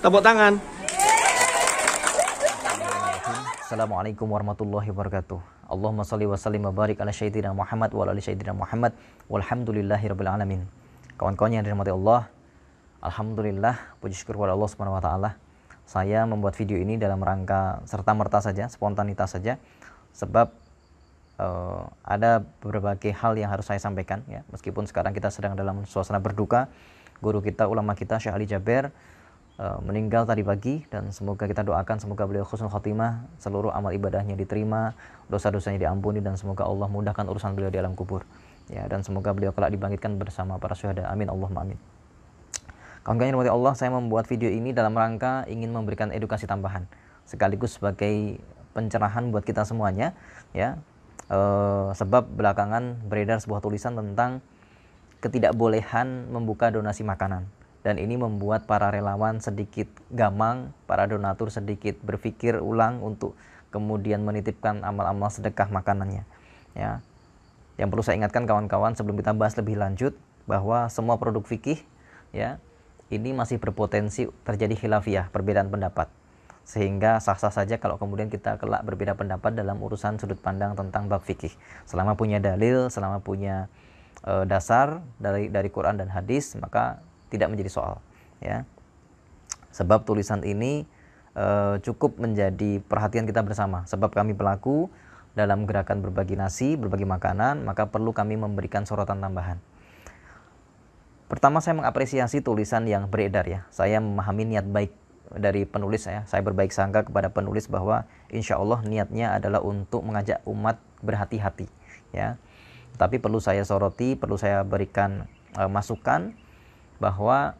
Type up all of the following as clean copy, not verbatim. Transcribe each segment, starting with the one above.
Tepuk tangan. Assalamualaikum warahmatullahi wabarakatuh. Allahumma shalli wa sallim wa barik ala sayyidina Muhammad wa ala ali sayyidina Muhammad walhamdulillahirabbil alamin. Kawan-kawan yang dirahmati Allah, alhamdulillah, puji syukur kepada Allah Subhanahu wa taala. Saya membuat video ini dalam rangka serta-merta saja, spontanitas saja, sebab ada berbagai hal yang harus saya sampaikan ya. Meskipun sekarang kita sedang dalam suasana berduka, guru kita, ulama kita Syekh Ali Jaber meninggal tadi pagi, dan semoga kita doakan semoga beliau husnul khotimah, seluruh amal ibadahnya diterima, dosa-dosanya diampuni, dan semoga Allah mudahkan urusan beliau di alam kubur ya, dan semoga beliau kelak dibangkitkan bersama para syuhada. Amin Allahumma amin. Kawan-kawan yang dirahmati Allah, saya membuat video ini dalam rangka ingin memberikan edukasi tambahan sekaligus sebagai pencerahan buat kita semuanya ya. Sebab belakangan beredar sebuah tulisan tentang ketidakbolehan membuka donasi makanan, dan ini membuat para relawan sedikit gamang, para donatur sedikit berpikir ulang untuk kemudian menitipkan amal-amal sedekah makanannya ya. Yang perlu saya ingatkan kawan-kawan sebelum kita bahas lebih lanjut, bahwa semua produk fikih ya ini masih berpotensi terjadi khilafiyah, perbedaan pendapat, sehingga sah-sah saja kalau kemudian kita kelak berbeda pendapat dalam urusan sudut pandang tentang bab fikih, selama punya dalil, selama punya dasar dari Quran dan hadis, maka tidak menjadi soal ya. Sebab tulisan ini cukup menjadi perhatian kita bersama, sebab kami pelaku dalam gerakan berbagi nasi, berbagi makanan, maka perlu kami memberikan sorotan tambahan. Pertama, saya mengapresiasi tulisan yang beredar ya. Saya memahami niat baik dari penulis saya berbaik sangka kepada penulis bahwa insya Allah niatnya adalah untuk mengajak umat berhati-hati ya. Tapi perlu saya soroti, perlu saya berikan masukan bahwa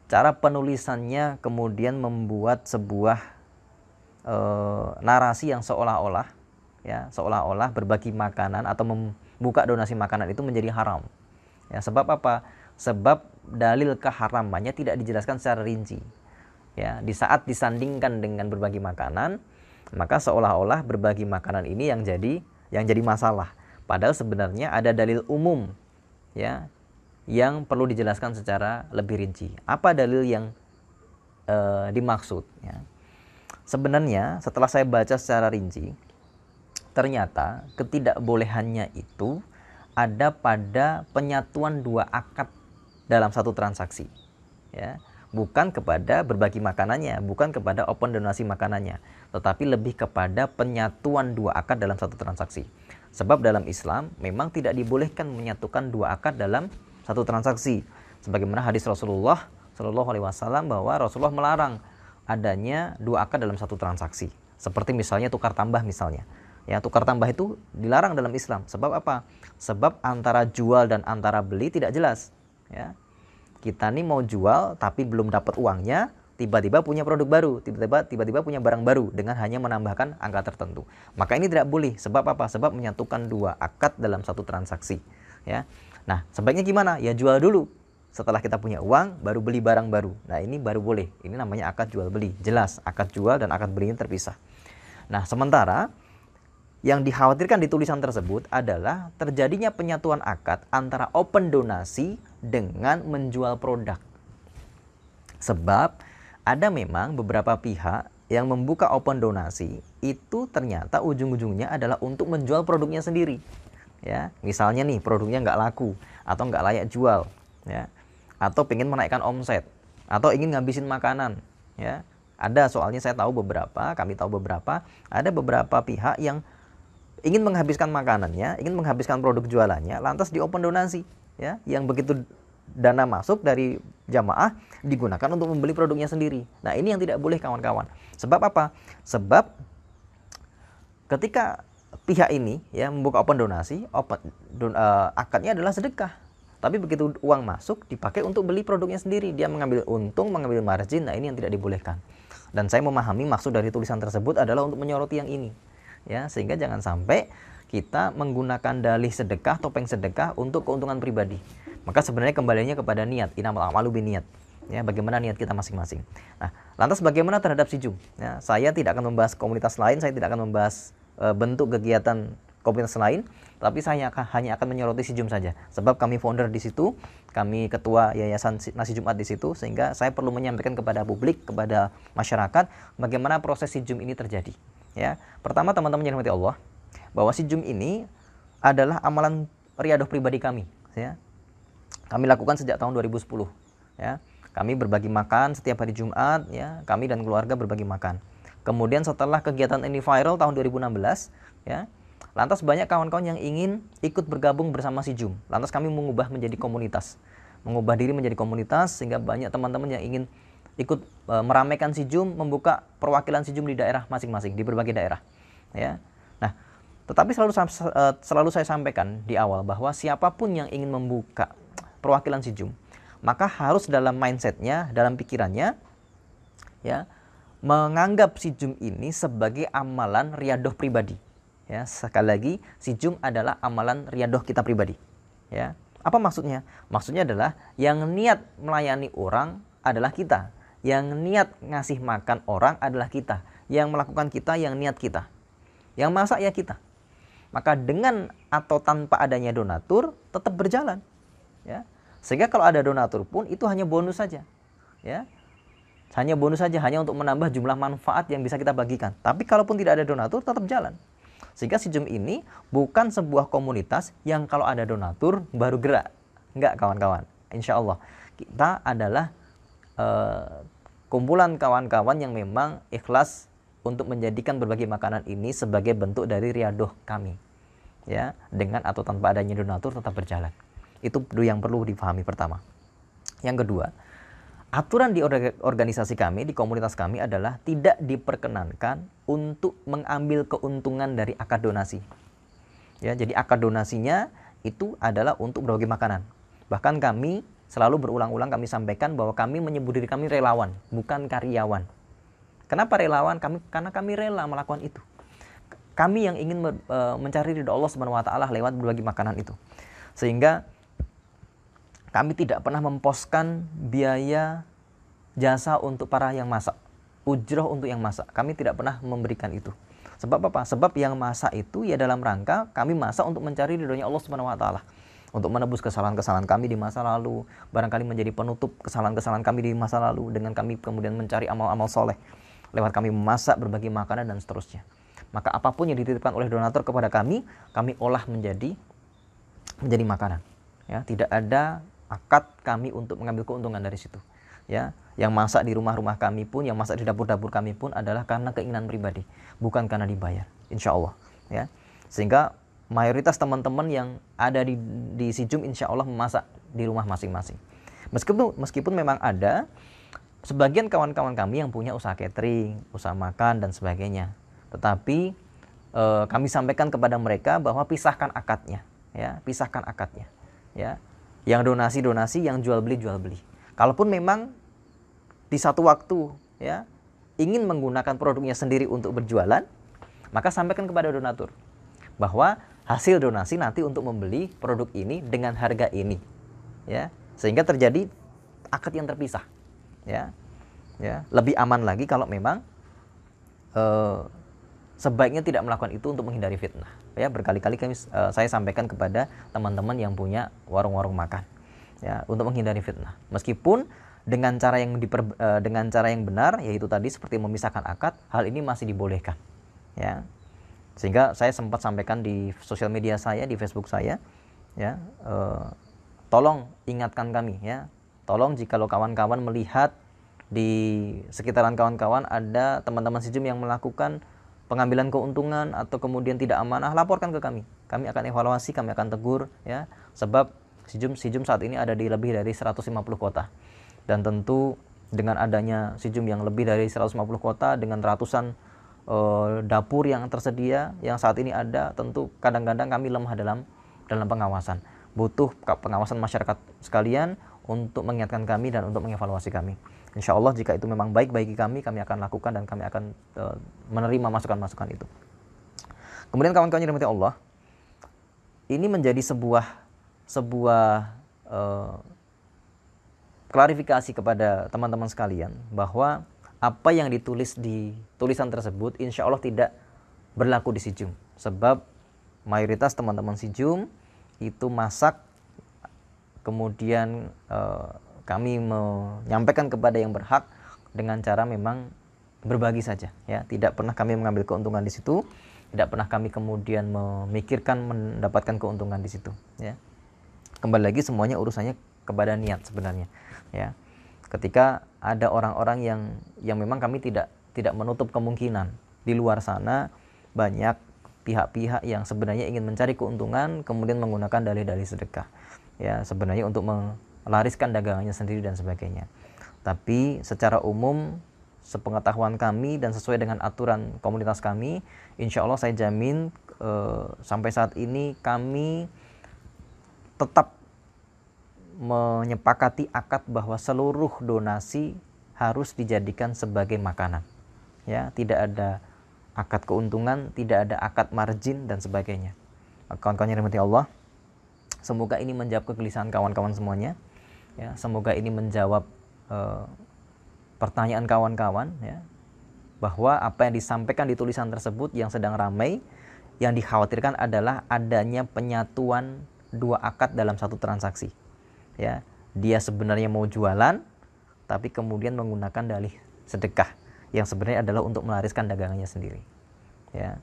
cara penulisannya kemudian membuat sebuah narasi yang seolah-olah berbagi makanan atau membuka donasi makanan itu menjadi haram ya. Sebab apa? Sebab dalil keharamannya tidak dijelaskan secara rinci ya. Di saat disandingkan dengan berbagi makanan, maka seolah-olah berbagi makanan ini yang jadi masalah, padahal sebenarnya ada dalil umum ya yang perlu dijelaskan secara lebih rinci. Apa dalil yang dimaksud ya? Sebenarnya setelah saya baca secara rinci, ternyata ketidakbolehannya itu ada pada penyatuan dua akad dalam satu transaksi ya. Bukan kepada berbagi makanannya, bukan kepada open donasi makanannya, tetapi lebih kepada penyatuan dua akad dalam satu transaksi. Sebab dalam Islam memang tidak dibolehkan menyatukan dua akad dalam satu transaksi, sebagaimana hadis Rasulullah Shallallahu Alaihi Wasallam bahwa Rasulullah melarang adanya dua akad dalam satu transaksi, seperti misalnya tukar tambah misalnya ya. Tukar tambah itu dilarang dalam Islam. Sebab apa? Sebab antara jual dan antara beli tidak jelas ya. Kita nih mau jual tapi belum dapat uangnya, tiba-tiba punya produk baru, tiba-tiba punya barang baru dengan hanya menambahkan angka tertentu. Maka ini tidak boleh. Sebab apa? Sebab menyatukan dua akad dalam satu transaksi ya. Nah, sebaiknya gimana? Ya jual dulu. Setelah kita punya uang, baru beli barang baru. Nah, ini baru boleh. Ini namanya akad jual beli. Jelas, akad jual dan akad beli ini terpisah. Nah, sementara yang dikhawatirkan di tulisan tersebut adalah terjadinya penyatuan akad antara open donasi dengan menjual produk. Sebab ada memang beberapa pihak yang membuka open donasi itu ternyata ujung-ujungnya adalah untuk menjual produknya sendiri ya. Misalnya nih produknya nggak laku atau nggak layak jual ya, atau pengen menaikkan omset, atau ingin ngabisin makanan ya. Ada, soalnya kami tahu beberapa, ada beberapa pihak yang ingin menghabiskan makanannya, ingin menghabiskan produk jualannya, lantas di open donasi ya, yang begitu dana masuk dari jamaah digunakan untuk membeli produknya sendiri. Nah, ini yang tidak boleh kawan-kawan. Sebab apa? Sebab ketika pihak ini ya membuka open donasi, akadnya adalah sedekah. Tapi begitu uang masuk dipakai untuk beli produknya sendiri, dia mengambil untung, mengambil margin. Nah, ini yang tidak dibolehkan. Dan saya memahami maksud dari tulisan tersebut adalah untuk menyoroti yang ini ya, sehingga jangan sampai kita menggunakan dalih sedekah, topeng sedekah untuk keuntungan pribadi. Maka sebenarnya kembalinya kepada niat, innamal a'malu binniyat ya, bagaimana niat kita masing-masing. Nah, lantas bagaimana terhadap Sijum ya? Saya tidak akan membahas komunitas lain, saya tidak akan membahas bentuk kegiatan komunitas lain, tapi saya hanya akan menyoroti SIJUM saja. Sebab kami founder di situ, kami ketua Yayasan Nasi Jumat di situ, sehingga saya perlu menyampaikan kepada publik, kepada masyarakat bagaimana proses SIJUM ini terjadi. Ya, pertama teman-teman yang dirahmati Allah, bahwa SIJUM ini adalah amalan riyadah pribadi kami. Ya, kami lakukan sejak tahun 2010. Ya, kami berbagi makan setiap hari Jumat. Ya, kami dan keluarga berbagi makan. Kemudian setelah kegiatan ini viral tahun 2016, ya, lantas banyak kawan-kawan yang ingin ikut bergabung bersama SIJUM. Lantas kami mengubah menjadi komunitas, mengubah diri menjadi komunitas, sehingga banyak teman-teman yang ingin ikut meramaikan SIJUM, membuka perwakilan SIJUM di daerah masing-masing, di berbagai daerah. Ya, nah, tetapi selalu saya sampaikan di awal bahwa siapapun yang ingin membuka perwakilan SIJUM, maka harus dalam mindsetnya, dalam pikirannya, ya, menganggap SIJUM ini sebagai amalan riyadah pribadi. Ya, sekali lagi, SIJUM adalah amalan riyadah kita pribadi. Ya, apa maksudnya? Maksudnya adalah yang niat melayani orang adalah kita, yang niat ngasih makan orang adalah kita, yang melakukan kita, yang niat kita, yang masak ya kita. Maka dengan atau tanpa adanya donatur tetap berjalan. Ya, sehingga kalau ada donatur pun itu hanya bonus saja. Ya, hanya bonus saja, hanya untuk menambah jumlah manfaat yang bisa kita bagikan. Tapi kalaupun tidak ada donatur, tetap jalan. Sehingga SIJUM ini bukan sebuah komunitas yang kalau ada donatur baru gerak. Enggak, kawan-kawan. Insya Allah kita adalah kumpulan kawan-kawan yang memang ikhlas untuk menjadikan berbagai makanan ini sebagai bentuk dari riyadah kami. Ya, dengan atau tanpa adanya donatur tetap berjalan. Itu yang perlu dipahami pertama. Yang kedua, aturan di organisasi kami, di komunitas kami adalah tidak diperkenankan untuk mengambil keuntungan dari akad donasi. Ya, jadi akad donasinya itu adalah untuk berbagi makanan. Bahkan kami selalu berulang-ulang kami sampaikan bahwa kami menyebut diri kami relawan, bukan karyawan. Kenapa relawan? Karena kami rela melakukan itu. Kami yang ingin mencari ridha Allah Subhanahu wa taala lewat berbagi makanan itu. Sehingga kami tidak pernah memposkan biaya jasa untuk para yang masak, ujroh untuk yang masak. Kami tidak pernah memberikan itu. Sebab apa? Sebab yang masak itu ya dalam rangka kami masak untuk mencari ridhonya Allah Subhanahu wa taala. Untuk menebus kesalahan-kesalahan kami di masa lalu, barangkali menjadi penutup kesalahan-kesalahan kami di masa lalu, dengan kami kemudian mencari amal-amal soleh lewat kami memasak, berbagi makanan dan seterusnya. Maka apapun yang dititipkan oleh donatur kepada kami olah menjadi makanan. Ya, tidak ada akad kami untuk mengambil keuntungan dari situ. Ya, yang masak di rumah-rumah kami pun, yang masak di dapur-dapur kami pun adalah karena keinginan pribadi, bukan karena dibayar. Insya Allah. Ya, sehingga mayoritas teman-teman yang ada di SIJUM insya Allah memasak di rumah masing-masing. Meskipun memang ada sebagian kawan-kawan kami yang punya usaha catering, usaha makan dan sebagainya. Tetapi kami sampaikan kepada mereka bahwa pisahkan akadnya. Ya, pisahkan akadnya. Ya. Yang donasi, yang jual beli. Kalaupun memang di satu waktu ya ingin menggunakan produknya sendiri untuk berjualan, maka sampaikan kepada donatur bahwa hasil donasi nanti untuk membeli produk ini dengan harga ini. Ya, sehingga terjadi akad yang terpisah. Ya. Ya, lebih aman lagi kalau memang sebaiknya tidak melakukan itu untuk menghindari fitnah. Ya, berkali-kali saya sampaikan kepada teman-teman yang punya warung-warung makan, ya, untuk menghindari fitnah. Meskipun dengan cara yang benar, yaitu tadi seperti memisahkan akad, hal ini masih dibolehkan. Ya, sehingga saya sempat sampaikan di sosial media saya, di Facebook saya, ya, tolong ingatkan kami, ya, tolong jikalau kawan-kawan melihat di sekitaran kawan-kawan ada teman-teman SIJUM yang melakukan pengambilan keuntungan atau kemudian tidak amanah, laporkan ke kami. Kami akan evaluasi, kami akan tegur, ya. Sebab SIJUM saat ini ada di lebih dari 150 kota. Dan tentu dengan adanya SIJUM yang lebih dari 150 kota dengan ratusan dapur yang tersedia yang saat ini ada, tentu kadang-kadang kami lemah dalam pengawasan. Butuh pengawasan masyarakat sekalian untuk mengingatkan kami dan untuk mengevaluasi kami. Insya Allah jika itu memang baik bagi kami akan lakukan dan kami akan menerima masukan-masukan itu. Kemudian kawan-kawan yang dirahmati Allah, ini menjadi sebuah klarifikasi kepada teman-teman sekalian bahwa apa yang ditulis di tulisan tersebut insya Allah tidak berlaku di SIJUM. Sebab mayoritas teman-teman Sijum itu masak, kemudian kami menyampaikan kepada yang berhak dengan cara memang berbagi saja, ya. Tidak pernah kami mengambil keuntungan di situ, tidak pernah kami kemudian memikirkan mendapatkan keuntungan di situ, ya. Kembali lagi semuanya urusannya kepada niat sebenarnya, ya. Ketika ada orang-orang yang memang kami tidak menutup kemungkinan di luar sana banyak pihak-pihak yang sebenarnya ingin mencari keuntungan kemudian menggunakan dalih-dalih sedekah, ya, sebenarnya untuk melariskan dagangannya sendiri dan sebagainya. Tapi secara umum sepengetahuan kami dan sesuai dengan aturan komunitas kami, insya Allah saya jamin sampai saat ini kami tetap menyepakati akad bahwa seluruh donasi harus dijadikan sebagai makanan, ya. Tidak ada akad keuntungan, tidak ada akad margin dan sebagainya. Kawan-kawan yang dirahmati Allah, semoga ini menjawab kegelisahan kawan-kawan semuanya, ya. Semoga ini menjawab pertanyaan kawan-kawan, ya, bahwa apa yang disampaikan di tulisan tersebut yang sedang ramai, yang dikhawatirkan adalah adanya penyatuan dua akad dalam satu transaksi, ya. Dia sebenarnya mau jualan tapi kemudian menggunakan dalih sedekah yang sebenarnya adalah untuk melariskan dagangannya sendiri, ya.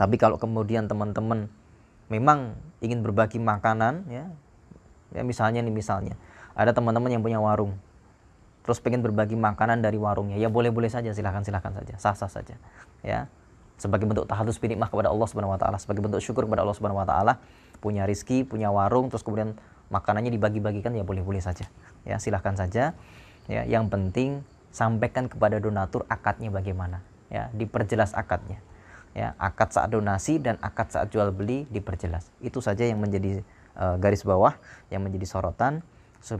Tapi kalau kemudian teman-teman memang ingin berbagi makanan, ya misalnya ada teman-teman yang punya warung terus pengen berbagi makanan dari warungnya, ya boleh-boleh saja, silakan saja, sah-sah saja, ya. Sebagai bentuk tahadus binikmah kepada Allah Subhanahu wa taala, sebagai bentuk syukur kepada Allah Subhanahu wa taala, punya rizki, punya warung, terus kemudian makanannya dibagi-bagikan, ya boleh-boleh saja, ya silakan saja, ya. Yang penting sampaikan kepada donatur akadnya bagaimana, ya, diperjelas akadnya, ya, akad saat donasi dan akad saat jual beli diperjelas. Itu saja yang menjadi garis bawah, yang menjadi sorotan,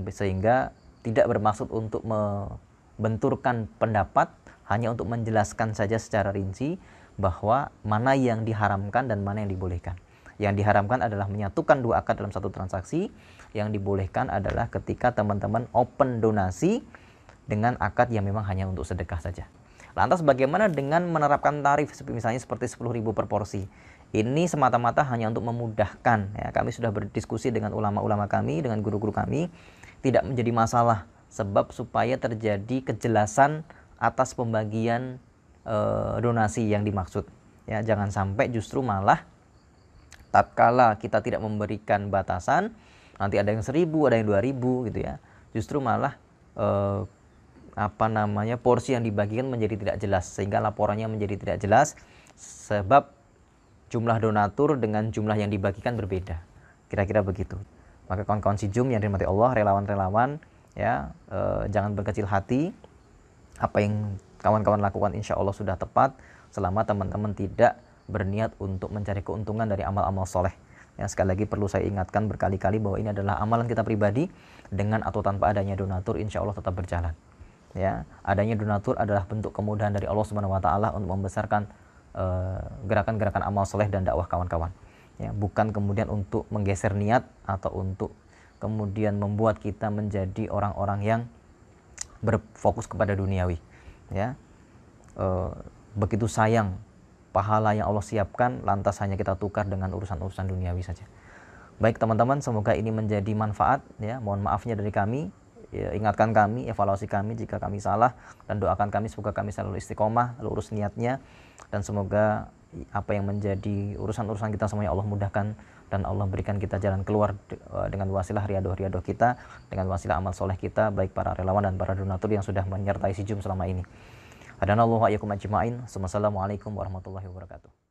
sehingga tidak bermaksud untuk membenturkan pendapat, hanya untuk menjelaskan saja secara rinci bahwa mana yang diharamkan dan mana yang dibolehkan. Yang diharamkan adalah menyatukan dua akad dalam satu transaksi, yang dibolehkan adalah ketika teman-teman open donasi dengan akad yang memang hanya untuk sedekah saja. Lantas bagaimana dengan menerapkan tarif misalnya seperti 10.000 per porsi? Ini semata-mata hanya untuk memudahkan, ya. Kami sudah berdiskusi dengan ulama-ulama kami, dengan guru-guru kami, tidak menjadi masalah, sebab supaya terjadi kejelasan atas pembagian donasi yang dimaksud, ya. Jangan sampai justru malah tatkala kita tidak memberikan batasan, nanti ada yang 1.000, ada yang 2.000 gitu, ya. Justru malah porsi yang dibagikan menjadi tidak jelas, sehingga laporannya menjadi tidak jelas, sebab jumlah donatur dengan jumlah yang dibagikan berbeda. Kira-kira begitu. Maka kawan-kawan Sijum yang dirahmati Allah, relawan-relawan, ya, jangan berkecil hati. Apa yang kawan-kawan lakukan insya Allah sudah tepat, selama teman-teman tidak berniat untuk mencari keuntungan dari amal-amal soleh. Ya, sekali lagi perlu saya ingatkan berkali-kali bahwa ini adalah amalan kita pribadi, dengan atau tanpa adanya donatur insya Allah tetap berjalan. Ya, adanya donatur adalah bentuk kemudahan dari Allah Subhanahu wa taala untuk membesarkan gerakan-gerakan amal soleh dan dakwah kawan-kawan. Ya, bukan kemudian untuk menggeser niat atau untuk kemudian membuat kita menjadi orang-orang yang berfokus kepada duniawi, ya. Begitu sayang pahala yang Allah siapkan, lantas hanya kita tukar dengan urusan-urusan duniawi saja. Baik teman-teman, semoga ini menjadi manfaat, ya. Mohon maafnya dari kami, ya, ingatkan kami, evaluasi kami jika kami salah, dan doakan kami semoga kami selalu istiqomah, lurus niatnya, dan semoga apa yang menjadi urusan-urusan kita semuanya Allah mudahkan, dan Allah berikan kita jalan keluar dengan wasilah riadoh-riadoh kita, dengan wasilah amal soleh kita, baik para relawan dan para donatur yang sudah menyertai Sijum selama ini. Hadanallahu wa iyyakum ajma'in. Wassalamualaikum warahmatullahi wabarakatuh.